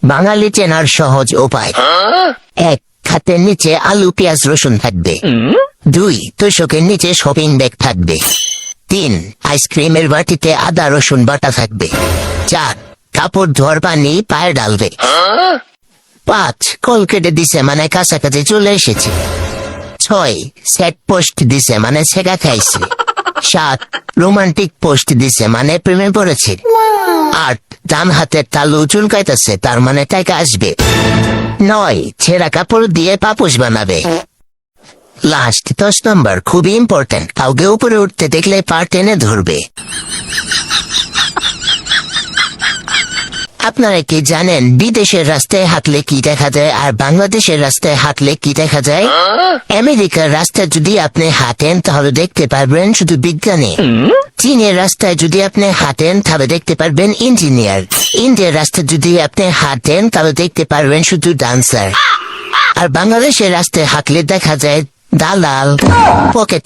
বাঙালি চেনার সহজ উপায়। 1. খাতের নিচে আলু পেঁয়াজ রসুন থাকবে। 2. তোষকের নিচে শপিং ব্যাগ থাকবে। 3. আইসক্রিমের বাটিতে আদা রসুন বাটা থাকবে। 4. কাপড় ধোয়ার পানি পায়ে ডালবে। 5. কল কেটে দিছে মানে কাছাকাছি চলে এসেছে। 6. সেট পোস্ট দিছে মানে ছেঁকা খাইছে। 7. রোমান্টিক পোস্ট দিছে মানে প্রেমে পড়েছে। 8. ডান হাতের তালু চুলকাইতেছে তার মানে টাকা আসবে। 9. ছেঁড়া কাপড় দিয়ে পাপোশ বানাবে। লাস্ট 10 নম্বর খুবই ইম্পর্টেন্ট, কাউকে উপরে উঠতে দেখলে পা টেনে ধরবে। আপনারা কি জানেন বিদেশের রাস্তায় হাঁটলে কি দেখা যায় আর বাংলাদেশের রাস্তায় হাঁটলে কি দেখা যায়? আমেরিকার রাস্তায় যদি আপনি হাঁটেন তাহলে দেখতে পারবেন শুধু বিজ্ঞানী। চীনের রাস্তায় যদি আপনি হাঁটেন তাহলে দেখতে পারবেন ইঞ্জিনিয়ার। ইন্ডিয়ার রাস্তায় যদি আপনি হাঁটেন তাহলে দেখতে পারবেন শুধু ডান্সার। আর বাংলাদেশের রাস্তায় হাঁটলে দেখা যায় দালাল, পকেট